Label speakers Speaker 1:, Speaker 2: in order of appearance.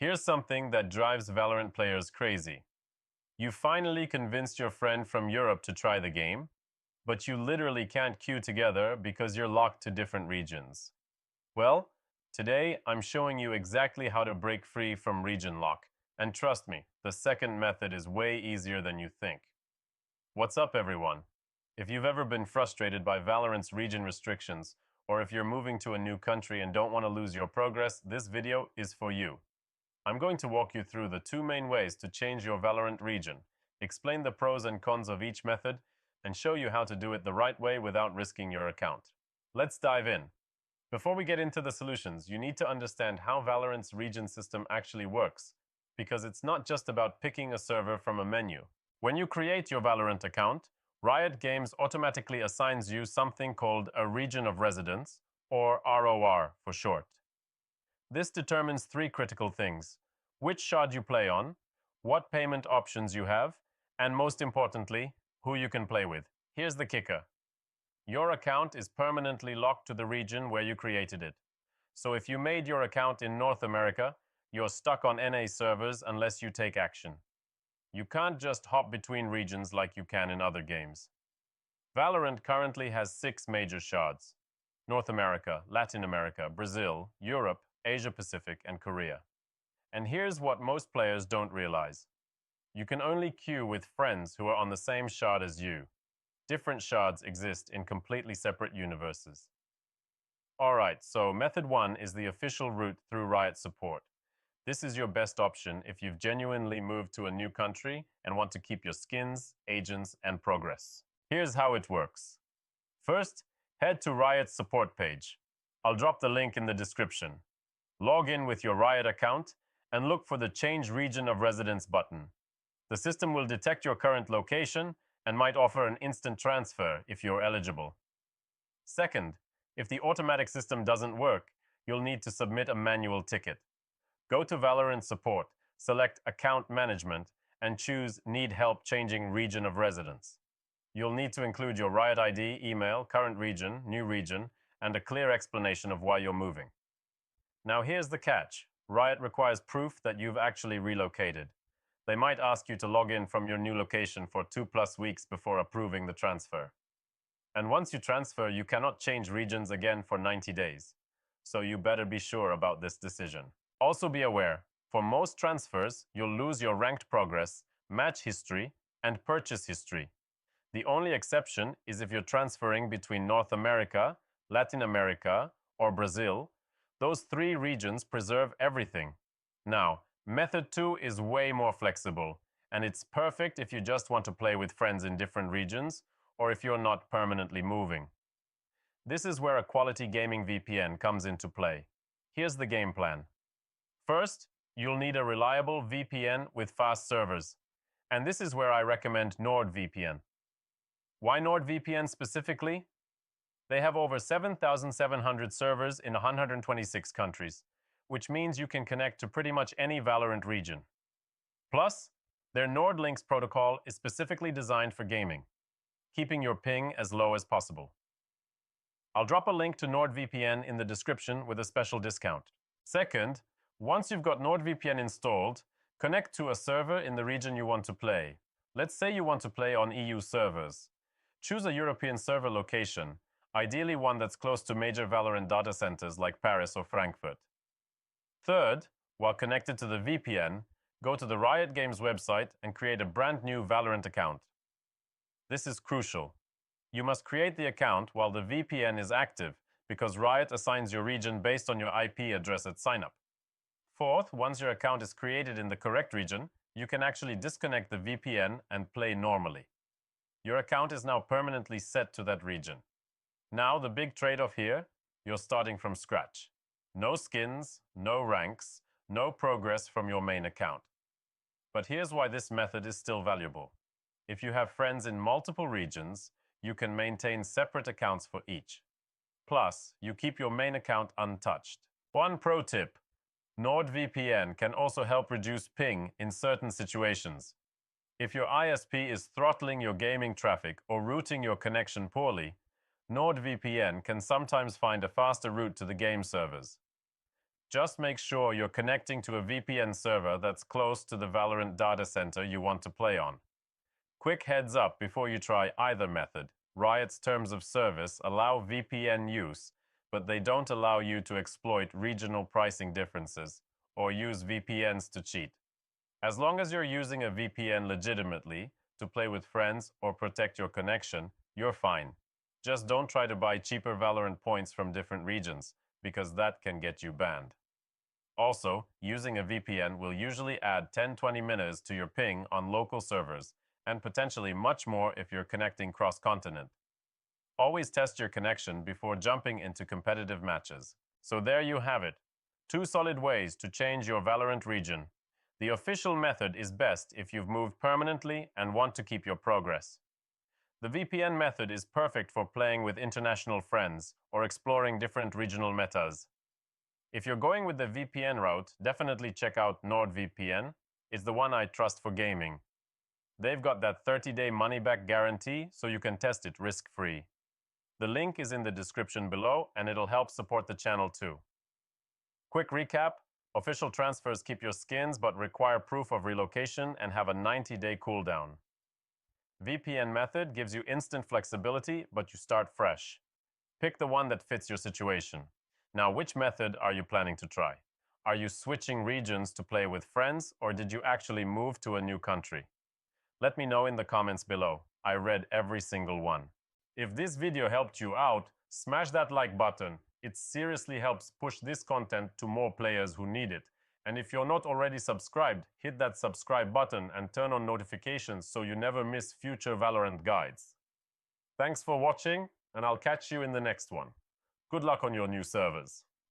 Speaker 1: Here's something that drives Valorant players crazy. You finally convinced your friend from Europe to try the game, but you literally can't queue together because you're locked to different regions. Well, today I'm showing you exactly how to break free from region lock. And trust me, the second method is way easier than you think. What's up, everyone? If you've ever been frustrated by Valorant's region restrictions, or if you're moving to a new country and don't want to lose your progress, this video is for you. I'm going to walk you through the two main ways to change your Valorant region, explain the pros and cons of each method, and show you how to do it the right way without risking your account. Let's dive in. Before we get into the solutions, you need to understand how Valorant's region system actually works, because it's not just about picking a server from a menu. When you create your Valorant account, Riot Games automatically assigns you something called a region of residence, or ROR for short. This determines three critical things: which shard you play on, what payment options you have, and most importantly, who you can play with. Here's the kicker. Your account is permanently locked to the region where you created it. So if you made your account in North America, you're stuck on NA servers unless you take action. You can't just hop between regions like you can in other games. Valorant currently has 6 major shards: North America, Latin America, Brazil, Europe, Asia Pacific, and Korea. And here's what most players don't realize. You can only queue with friends who are on the same shard as you. Different shards exist in completely separate universes. Alright, so method 1 is the official route through Riot support. This is your best option if you've genuinely moved to a new country and want to keep your skins, agents, and progress. Here's how it works. First, head to Riot's support page. I'll drop the link in the description. Log in with your Riot account and look for the Change Region of Residence button. The system will detect your current location and might offer an instant transfer if you're eligible. Second, if the automatic system doesn't work, you'll need to submit a manual ticket. Go to Valorant Support, select Account Management, and choose Need Help Changing Region of Residence. You'll need to include your Riot ID, email, current region, new region, and a clear explanation of why you're moving. Now here's the catch. Riot requires proof that you've actually relocated. They might ask you to log in from your new location for 2+ weeks before approving the transfer. And once you transfer, you cannot change regions again for 90 days. So you better be sure about this decision. Also be aware, for most transfers, you'll lose your ranked progress, match history, and purchase history. The only exception is if you're transferring between North America, Latin America, or Brazil. Those 3 regions preserve everything. Now, method 2 is way more flexible, and it's perfect if you just want to play with friends in different regions, or if you're not permanently moving. This is where a quality gaming VPN comes into play. Here's the game plan. First, you'll need a reliable VPN with fast servers, and this is where I recommend NordVPN. Why NordVPN specifically? They have over 7,700 servers in 126 countries, which means you can connect to pretty much any Valorant region. Plus, their NordLynx protocol is specifically designed for gaming, keeping your ping as low as possible. I'll drop a link to NordVPN in the description with a special discount. Second, once you've got NordVPN installed, connect to a server in the region you want to play. Let's say you want to play on EU servers. Choose a European server location, ideally one that's close to major Valorant data centers like Paris or Frankfurt. Third, while connected to the VPN, go to the Riot Games website and create a brand new Valorant account. This is crucial. You must create the account while the VPN is active because Riot assigns your region based on your IP address at signup. Fourth, once your account is created in the correct region, you can actually disconnect the VPN and play normally. Your account is now permanently set to that region. Now the big trade-off here, you're starting from scratch. No skins, no ranks, no progress from your main account. But here's why this method is still valuable. If you have friends in multiple regions, you can maintain separate accounts for each. Plus, you keep your main account untouched. One pro tip: NordVPN can also help reduce ping in certain situations. If your ISP is throttling your gaming traffic or routing your connection poorly, NordVPN can sometimes find a faster route to the game servers. Just make sure you're connecting to a VPN server that's close to the Valorant data center you want to play on. Quick heads up before you try either method. Riot's terms of service allow VPN use, but they don't allow you to exploit regional pricing differences or use VPNs to cheat. As long as you're using a VPN legitimately to play with friends or protect your connection, you're fine. Just don't try to buy cheaper Valorant points from different regions, because that can get you banned. Also, using a VPN will usually add 10-20 minutes to your ping on local servers, and potentially much more if you're connecting cross-continent. Always test your connection before jumping into competitive matches. So there you have it. 2 solid ways to change your Valorant region. The official method is best if you've moved permanently and want to keep your progress. The VPN method is perfect for playing with international friends or exploring different regional metas. If you're going with the VPN route, definitely check out NordVPN. It's the one I trust for gaming. They've got that 30-day money-back guarantee, so you can test it risk-free. The link is in the description below, and it'll help support the channel too. Quick recap: official transfers keep your skins but require proof of relocation and have a 90-day cooldown. VPN method gives you instant flexibility, but you start fresh. Pick the one that fits your situation. Now, which method are you planning to try? Are you switching regions to play with friends, or did you actually move to a new country? Let me know in the comments below. I read every single one. If this video helped you out, smash that like button. It seriously helps push this content to more players who need it. And if you're not already subscribed, hit that subscribe button and turn on notifications so you never miss future Valorant guides. Thanks for watching, and I'll catch you in the next one. Good luck on your new servers.